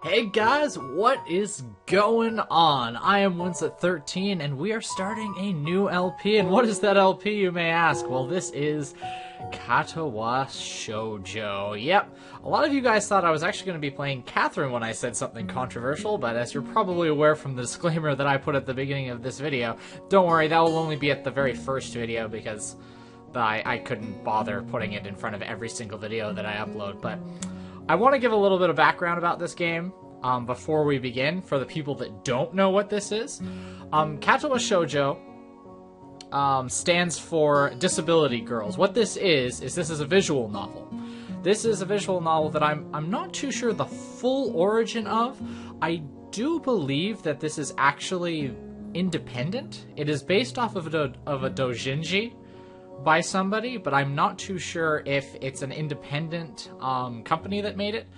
Hey guys, what is going on? I am WinslettXIII and we are starting a new LP. And what is that LP, you may ask? Well, this is Katawa Shoujo. Yep, a lot of you guys thought I was actually going to be playing Catherine when I said something controversial, but as you're probably aware from the disclaimer that I put at the beginning of this video, don't worry, that will only be at the very first video because I couldn't bother putting it in front of every single video that I upload, but I want to give a little bit of background about this game before we begin, for the people that don't know what this is. Katawa Shoujo stands for Disability Girls. What this is this is a visual novel. This is a visual novel that I'm not too sure the full origin of. I do believe that this is actually independent. It is based off of a doujinshi by somebody, but I'm not too sure if it's an independent company that made it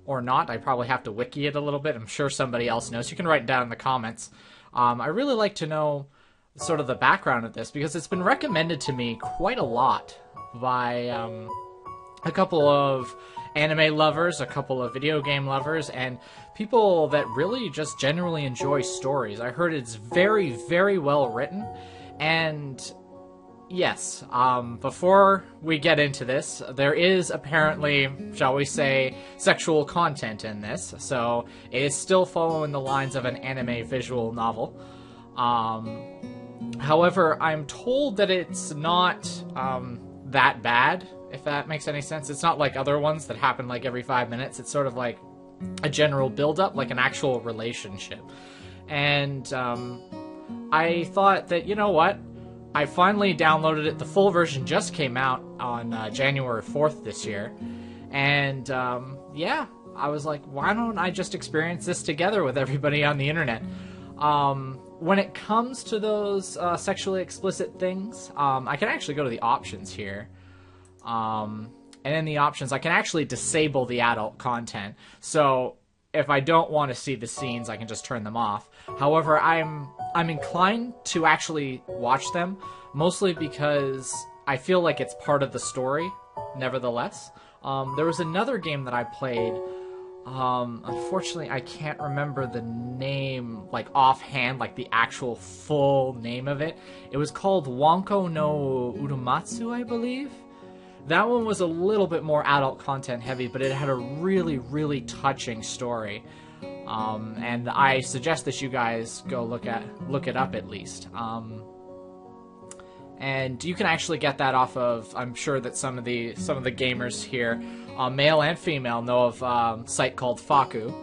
or not. I probably have to wiki it a little bit. I'm sure somebody else knows. You can write it down in the comments. I really like to know sort of the background of this because it's been recommended to me quite a lot by a couple of anime lovers, a couple of video game lovers, and people that really just generally enjoy stories. I heard it's very, very well written, and yes, before we get into this, there is apparently, shall we say, sexual content in this, so it is still following the lines of an anime visual novel. However, I'm told that it's not that bad, if that makes any sense. It's not like other ones that happen like every 5 minutes. It's sort of like a general build-up, like an actual relationship. And I thought that, you know what? I finally downloaded it. The full version just came out on January 4th this year. And, yeah, I was like, why don't I just experience this together with everybody on the internet? When it comes to those sexually explicit things, I can actually go to the options here. And in the options, I can actually disable the adult content. So if I don't want to see the scenes, I can just turn them off. However, I'm inclined to actually watch them, mostly because I feel like it's part of the story, nevertheless. There was another game that I played. Unfortunately, I can't remember the name, like, offhand, like, the actual full name of it. It was called Wanko no Urumatsu, I believe. That one was a little bit more adult content heavy, but it had a really, really touching story. And I suggest that you guys go look it up at least. And you can actually get that off of, I'm sure that some of the gamers here, male and female, know of a site called Faku.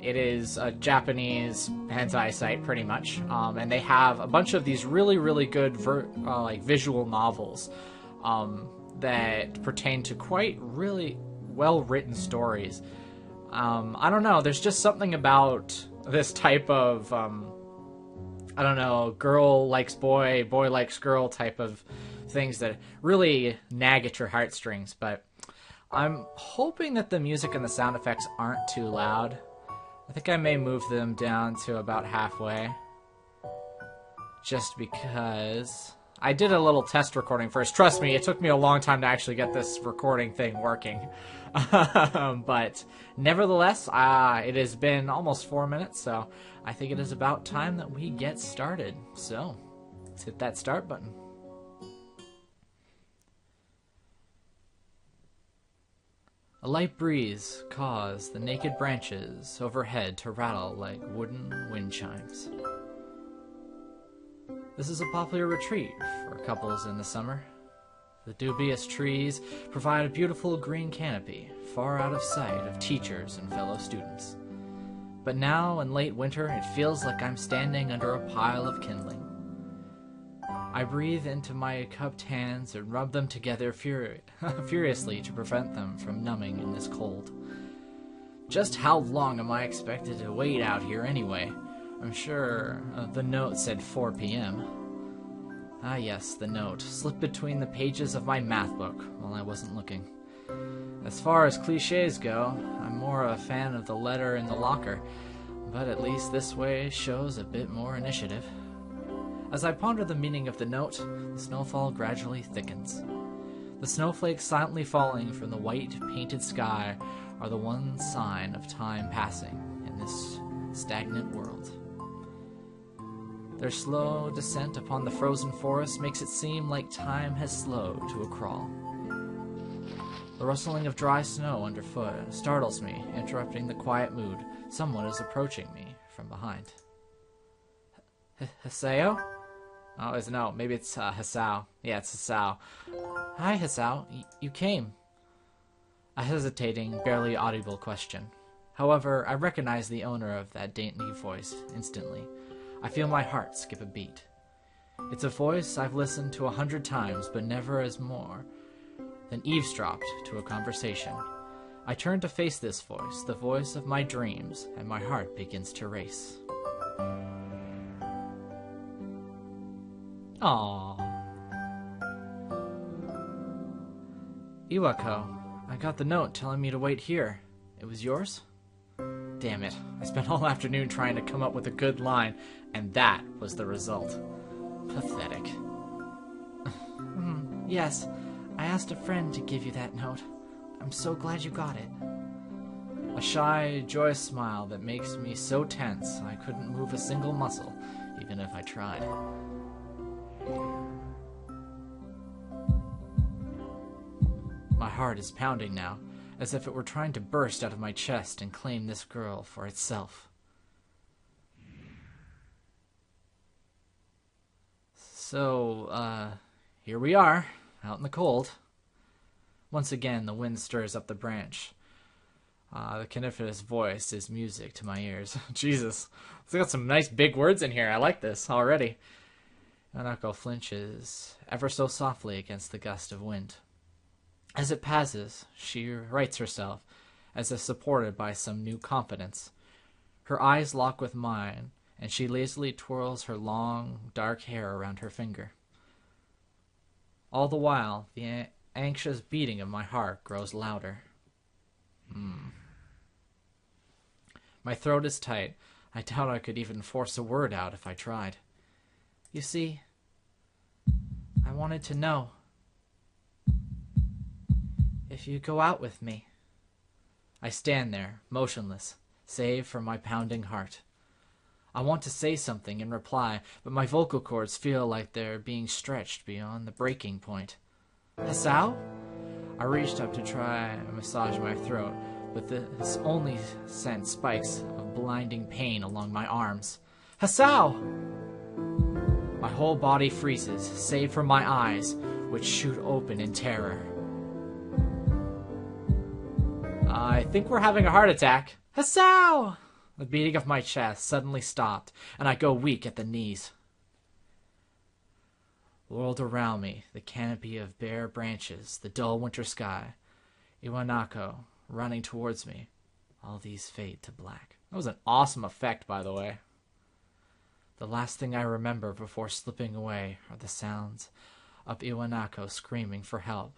It is a Japanese hentai site, pretty much, and they have a bunch of these really, really good like visual novels that pertain to quite really well-written stories. I don't know, there's just something about this type of, I don't know, girl likes boy, boy likes girl type of things that really nag at your heartstrings, but I'm hoping that the music and the sound effects aren't too loud. I think I may move them down to about halfway, just because I did a little test recording first. Trust me, it took me a long time to actually get this recording thing working. But nevertheless, it has been almost 4 minutes, so I think it is about time that we get started. So, let's hit that start button. A light breeze caused the naked branches overhead to rattle like wooden wind chimes. This is a popular retreat for couples in the summer. The dubious trees provide a beautiful green canopy, far out of sight of teachers and fellow students. But now, in late winter, it feels like I'm standing under a pile of kindling. I breathe into my cupped hands and rub them together furiously to prevent them from numbing in this cold. Just how long am I expected to wait out here anyway? I'm sure the note said 4 p.m. Ah yes, the note slipped between the pages of my math book while I wasn't looking. As far as cliches go, I'm more a fan of the letter in the locker, but at least this way shows a bit more initiative. As I ponder the meaning of the note, the snowfall gradually thickens. The snowflakes silently falling from the white, painted sky are the one sign of time passing in this stagnant world. Their slow descent upon the frozen forest makes it seem like time has slowed to a crawl. The rustling of dry snow underfoot startles me, interrupting the quiet mood. Someone is approaching me from behind. Haseo? Oh, no, maybe it's Hasao. Yeah, it's Hasao. Hi, Hasao. You came. A hesitating, barely audible question. However, I recognize the owner of that dainty voice instantly. I feel my heart skip a beat. It's a voice I've listened to 100 times, but never as more than eavesdropped to a conversation. I turn to face this voice, the voice of my dreams, and my heart begins to race. Aww. Iwako, I got the note telling me to wait here. It was yours? Damn it. I spent all afternoon trying to come up with a good line, and that was the result. Pathetic. Yes, I asked a friend to give you that note. I'm so glad you got it. A shy, joyous smile that makes me so tense I couldn't move a single muscle, even if I tried. My heart is pounding now, as if it were trying to burst out of my chest and claim this girl for itself. So, here we are, out in the cold. Once again, the wind stirs up the branch. The coniferous voice is music to my ears. Jesus, it's got some nice big words in here. I like this already. Yamaku flinches ever so softly against the gust of wind. As it passes, she rights herself, as if supported by some new confidence. Her eyes lock with mine, and she lazily twirls her long, dark hair around her finger. All the while, the anxious beating of my heart grows louder. My throat is tight. I doubt I could even force a word out if I tried. You see, I wanted to know if you go out with me. I stand there, motionless, save for my pounding heart. I want to say something in reply, but my vocal cords feel like they're being stretched beyond the breaking point. Hasao? I reached up to try and massage my throat, but this only sent spikes of blinding pain along my arms. Hasao! My whole body freezes, save for my eyes, which shoot open in terror. I think we're having a heart attack. Hasao! The beating of my chest suddenly stopped, and I go weak at the knees. Whirled around me, the canopy of bare branches, the dull winter sky, Iwanaku running towards me. All these fade to black. That was an awesome effect, by the way. The last thing I remember before slipping away are the sounds of Iwanaku screaming for help.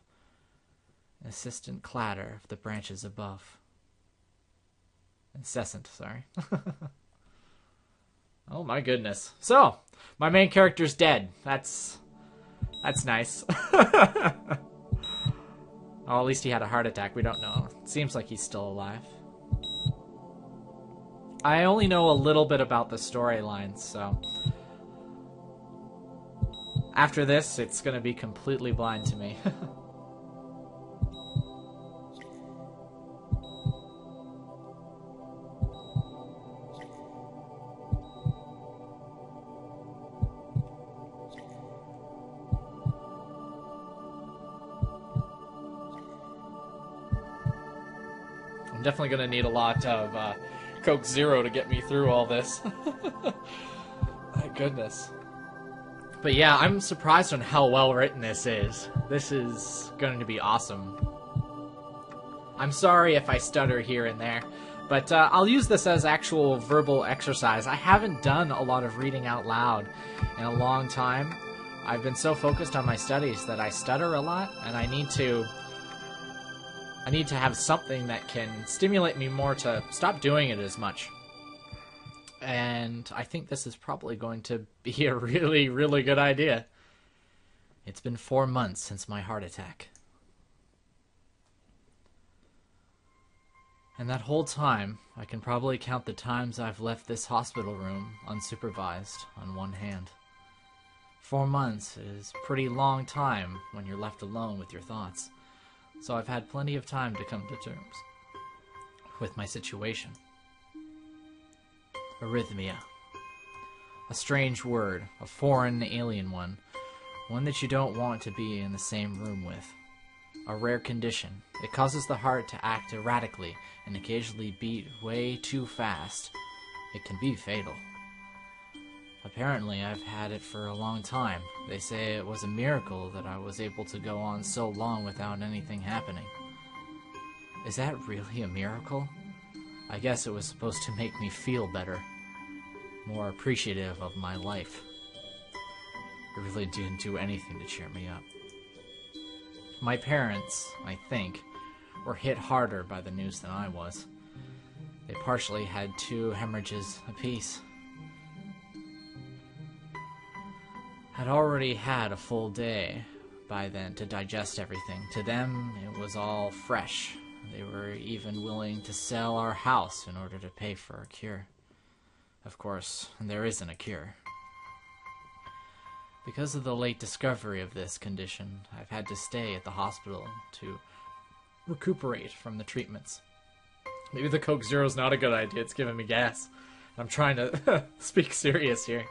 Insistent clatter of the branches above. Incessant, sorry. Oh my goodness. So, my main character's dead. That's nice. Oh, at least he had a heart attack. We don't know. It seems like he's still alive. I only know a little bit about the storyline, so after this, it's going to be completely blind to me. I'm definitely going to need a lot of Coke Zero to get me through all this. My goodness. But yeah, I'm surprised on how well written this is. This is going to be awesome. I'm sorry if I stutter here and there, but I'll use this as actual verbal exercise. I haven't done a lot of reading out loud in a long time. I've been so focused on my studies that I stutter a lot, and I need to have something that can stimulate me more to stop doing it as much. And I think this is probably going to be a really, really good idea. It's been 4 months since my heart attack. And that whole time, I can probably count the times I've left this hospital room unsupervised on one hand. 4 months is a pretty long time when you're left alone with your thoughts, so I've had plenty of time to come to terms with my situation. Arrhythmia. A strange word, a foreign, alien one that you don't want to be in the same room with. A rare condition. It causes the heart to act erratically and occasionally beat way too fast. It can be fatal. Apparently, I've had it for a long time. They say it was a miracle that I was able to go on so long without anything happening. Is that really a miracle? I guess it was supposed to make me feel better, more appreciative of my life. It really didn't do anything to cheer me up. My parents, I think, were hit harder by the news than I was. They partially had 2 hemorrhages apiece. I'd already had a full day by then to digest everything. To them, it was all fresh. They were even willing to sell our house in order to pay for a cure. Of course, there isn't a cure. Because of the late discovery of this condition, I've had to stay at the hospital to recuperate from the treatments. Maybe the Coke Zero's not a good idea, it's giving me gas. I'm trying to speak serious here.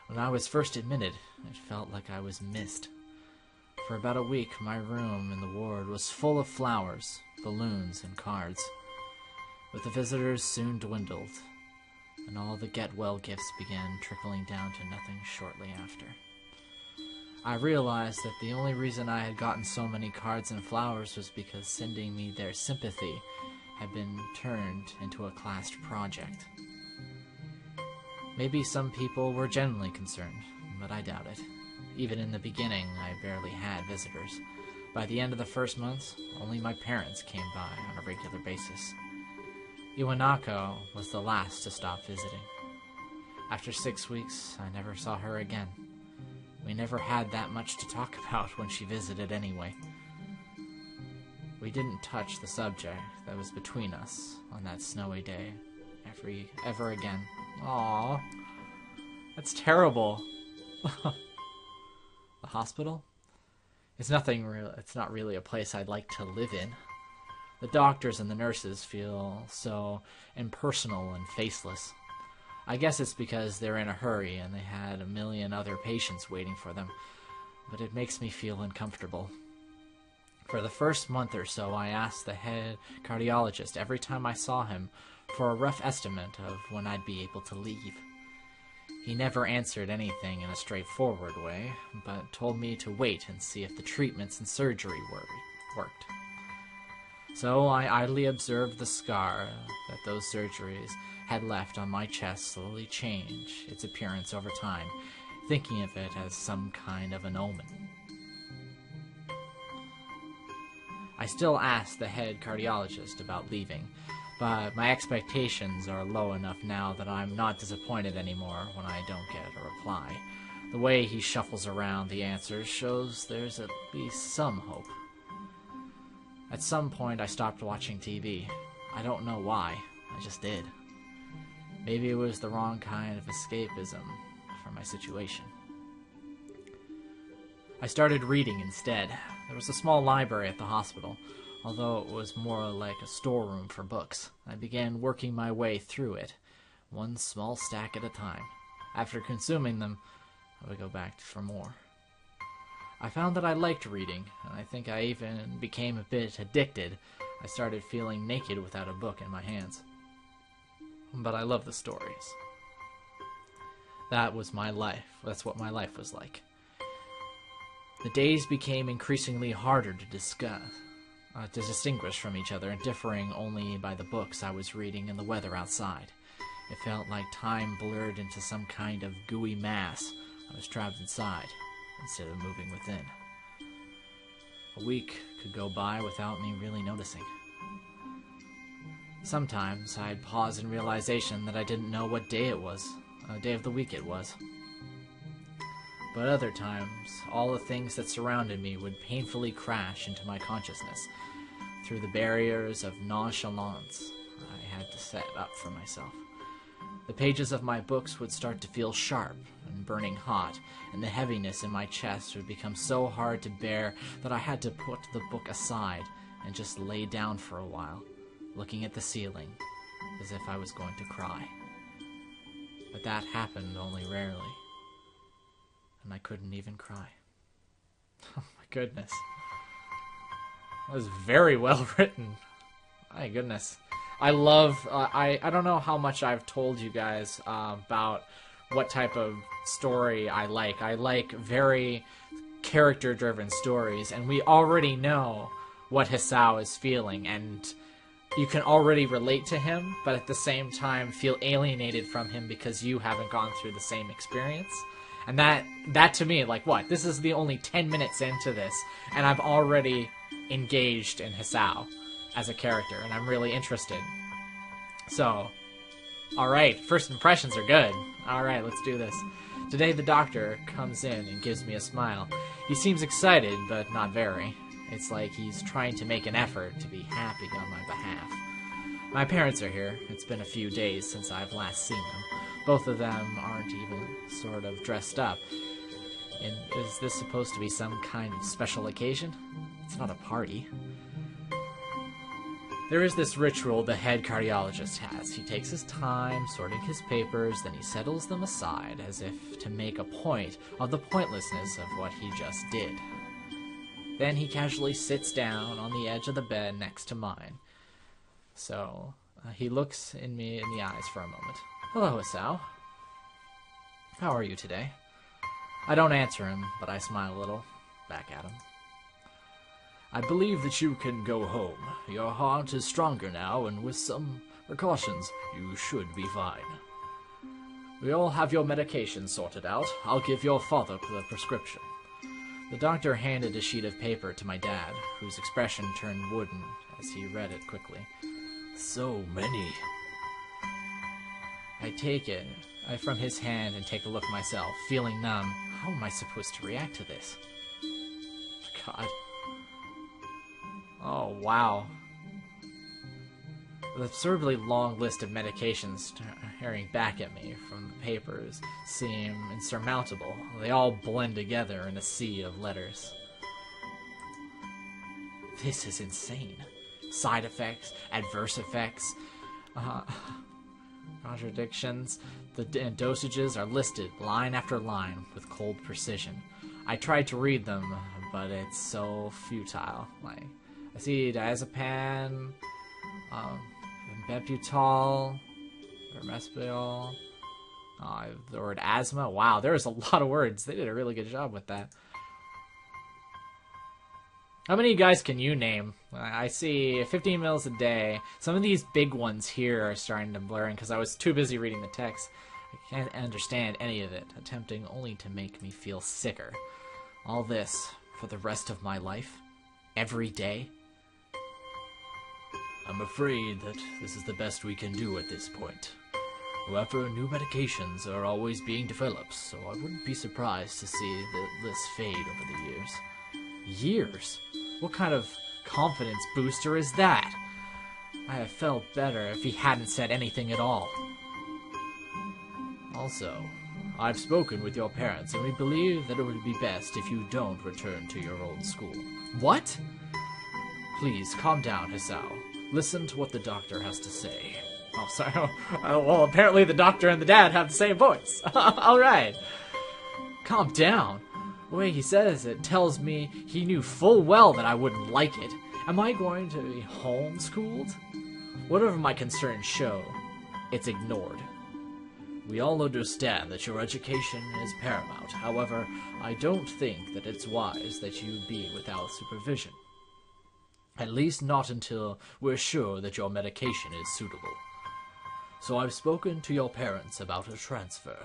When I was first admitted, it felt like I was missed. For about a week, my room in the ward was full of flowers, balloons, and cards. But the visitors soon dwindled, and all the get-well gifts began trickling down to nothing shortly after. I realized that the only reason I had gotten so many cards and flowers was because sending me their sympathy had been turned into a classed project. Maybe some people were genuinely concerned, but I doubt it. Even in the beginning, I barely had visitors. By the end of the first month, only my parents came by on a regular basis. Iwanako was the last to stop visiting. After 6 weeks, I never saw her again. We never had that much to talk about when she visited anyway. We didn't touch the subject that was between us on that snowy day ever again. Aww. That's terrible. The hospital? It's not really a place I'd like to live in. The doctors and the nurses feel so impersonal and faceless. I guess it's because they're in a hurry and they had a million other patients waiting for them, but it makes me feel uncomfortable. For the first month or so, I asked the head cardiologist every time I saw him for a rough estimate of when I'd be able to leave. He never answered anything in a straightforward way, but told me to wait and see if the treatments and surgery worked. So I idly observed the scar that those surgeries had left on my chest slowly change its appearance over time, thinking of it as some kind of an omen. I still ask the head cardiologist about leaving, but my expectations are low enough now that I'm not disappointed anymore when I don't get a reply. The way he shuffles around the answers shows there's at least some hope. At some point I stopped watching TV. I don't know why, I just did. Maybe it was the wrong kind of escapism for my situation. I started reading instead. There was a small library at the hospital, although it was more like a storeroom for books. I began working my way through it, one small stack at a time. After consuming them, I would go back for more. I found that I liked reading, and I think I even became a bit addicted. I started feeling naked without a book in my hands. But I love the stories. That was my life. That's what my life was like. The days became increasingly harder to distinguish from each other, differing only by the books I was reading and the weather outside. It felt like time blurred into some kind of gooey mass. I was trapped inside, instead of moving within. A week could go by without me really noticing. Sometimes I'd pause in realization that I didn't know what day it was, day of the week it was. But other times, all the things that surrounded me would painfully crash into my consciousness through the barriers of nonchalance had to set up for myself. The pages of my books would start to feel sharp and burning hot, and the heaviness in my chest would become so hard to bear that I had to put the book aside and just lay down for a while, looking at the ceiling, as if I was going to cry. But that happened only rarely, and I couldn't even cry. Oh my goodness. That was very well written. My goodness. I love, I don't know how much I've told you guys about what type of story I like. I like very character-driven stories, and we already know what Hisao is feeling, and you can already relate to him, but at the same time feel alienated from him because you haven't gone through the same experience. And that to me, like, what? This is the only 10 minutes into this, and I'm already engaged in Hisao as a character, and I'm really interested. So, alright, first impressions are good. Alright, let's do this. Today the doctor comes in and gives me a smile. He seems excited, but not very. It's like he's trying to make an effort to be happy on my behalf. My parents are here. It's been a few days since I've last seen them. Both of them aren't even sort of dressed up. And is this supposed to be some kind of special occasion? It's not a party. There is this ritual the head cardiologist has. He takes his time sorting his papers, then he settles them aside as if to make a point of the pointlessness of what he just did. Then he casually sits down on the edge of the bed next to mine. So, he looks me in the eyes for a moment. Hello, Hisao. How are you today? I don't answer him, but I smile a little, back at him. I believe that you can go home. Your heart is stronger now, and with some precautions, you should be fine. We all have your medication sorted out. I'll give your father the prescription. The doctor handed a sheet of paper to my dad, whose expression turned wooden as he read it quickly. So many. I take it from his hand and take a look myself, feeling numb. How am I supposed to react to this? God. Oh, wow. The absurdly long list of medications staring back at me from the papers seem insurmountable. They all blend together in a sea of letters. This is insane. Side effects, adverse effects, contradictions. The dosages are listed line after line with cold precision. I tried to read them, but it's so futile. Like, I see diazepam, Beputol, Remespidol, the word asthma. Wow, there's a lot of words. They did a really good job with that. How many guys can you name? I see 15 mils a day. Some of these big ones here are starting to blur in because I was too busy reading the text. I can't understand any of it, attempting only to make me feel sicker. All this for the rest of my life? Every day? I'm afraid that this is the best we can do at this point. However, new medications are always being developed, so I wouldn't be surprised to see the list fade over the years. Years? What kind of confidence booster is that? I have felt better if he hadn't said anything at all. Also, I've spoken with your parents, and we believe that it would be best if you don't return to your old school. What? Please, calm down, Hisao. Listen to what the doctor has to say. Oh, sorry. Well, apparently the doctor and the dad have the same voice. Alright. Calm down. The way he says it tells me he knew full well that I wouldn't like it. Am I going to be homeschooled? Whatever my concerns show, it's ignored. We all understand that your education is paramount. However, I don't think that it's wise that you be without supervision. At least not until we're sure that your medication is suitable. So I've spoken to your parents about a transfer.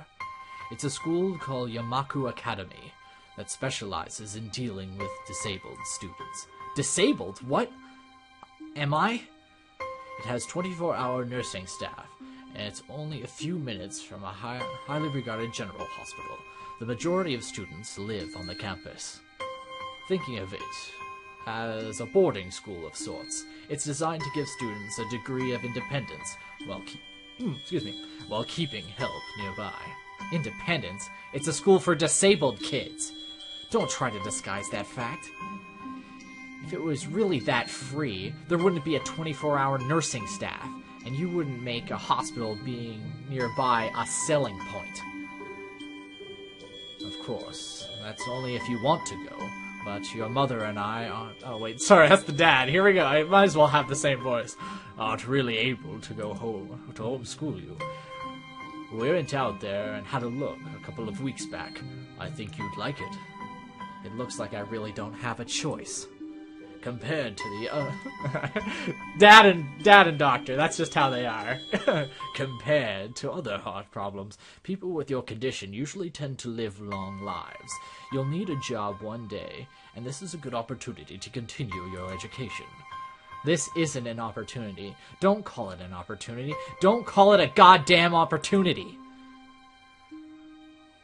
It's a school called Yamaku Academy that specializes in dealing with disabled students. Disabled? What? Am I? It has 24-hour nursing staff, and it's only a few minutes from a highly regarded general hospital. The majority of students live on the campus. Thinking of it as a boarding school of sorts, it's designed to give students a degree of independence while while keeping help nearby. Independence? It's a school for disabled kids. Don't try to disguise that fact. If it was really that free, there wouldn't be a 24-hour nursing staff, and you wouldn't make a hospital being nearby a selling point. Of course, that's only if you want to go, but your mother and I aren't... Oh, wait, sorry, that's the dad. Here we go. I might as well have the same voice. Aren't really able to go home, to homeschool you. We went out there and had a look a couple of weeks back. I think you'd like it. It looks like I really don't have a choice. Compared to the dad and doctor, that's just how they are. Compared to other heart problems, people with your condition usually tend to live long lives. You'll need a job one day, and this is a good opportunity to continue your education. This isn't an opportunity. Don't call it an opportunity. Don't call it a goddamn opportunity.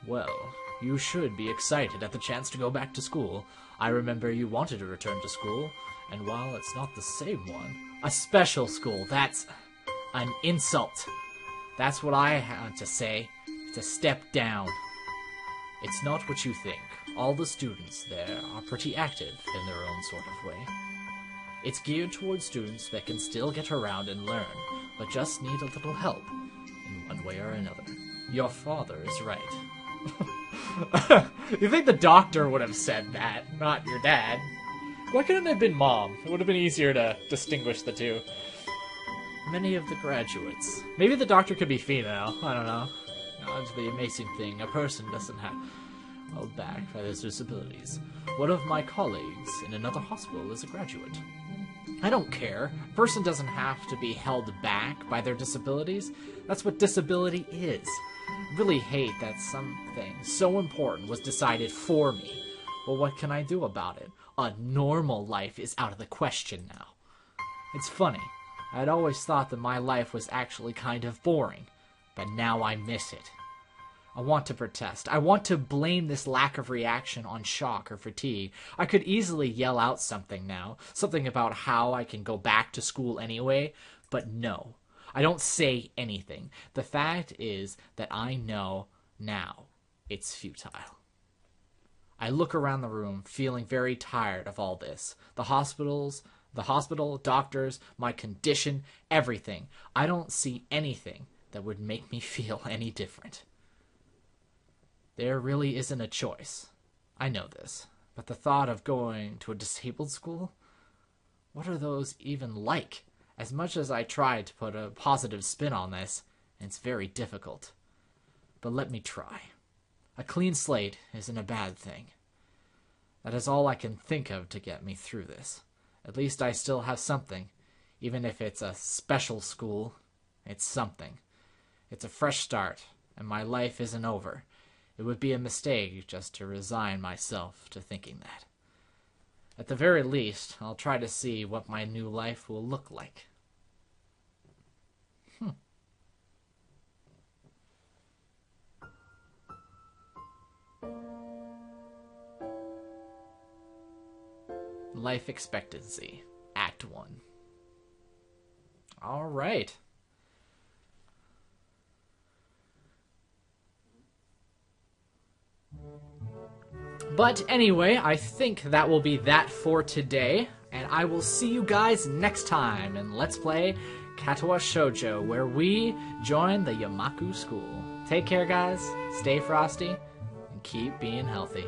Well, you should be excited at the chance to go back to school. I remember you wanted to return to school, and while it's not the same one, a special school, that's an insult. That's what I had to say. It's a step down. It's not what you think. All the students there are pretty active in their own sort of way. It's geared towards students that can still get around and learn, but just need a little help, in one way or another. Your father is right. You think the doctor would have said that, not your dad? Why couldn't it have been mom? It would have been easier to distinguish the two. Many of the graduates. Maybe the doctor could be female. I don't know. That's the amazing thing. A person doesn't have held back by their disabilities. One of my colleagues in another hospital is a graduate. I don't care. A person doesn't have to be held back by their disabilities. That's what disability is. I really hate that something so important was decided for me. Well, what can I do about it? A normal life is out of the question now. It's funny. I'd always thought that my life was actually kind of boring, but now I miss it. I want to protest. I want to blame this lack of reaction on shock or fatigue. I could easily yell out something now, something about how I can go back to school anyway, but no. I don't say anything. The fact is that I know now it's futile. I look around the room, feeling very tired of all this. The hospital, doctors, my condition, everything. I don't see anything that would make me feel any different. There really isn't a choice. I know this. But the thought of going to a disabled school? What are those even like? As much as I tried to put a positive spin on this, it's very difficult. But let me try. A clean slate isn't a bad thing. That is all I can think of to get me through this. At least I still have something. Even if it's a special school, it's something. It's a fresh start, and my life isn't over. It would be a mistake just to resign myself to thinking that. At the very least, I'll try to see what my new life will look like. Life expectancy, Act 1. All right. But anyway, I think that will be that for today, and I will see you guys next time in Let's Play Katawa Shoujo, where we join the Yamaku school. Take care, guys, stay frosty, and keep being healthy.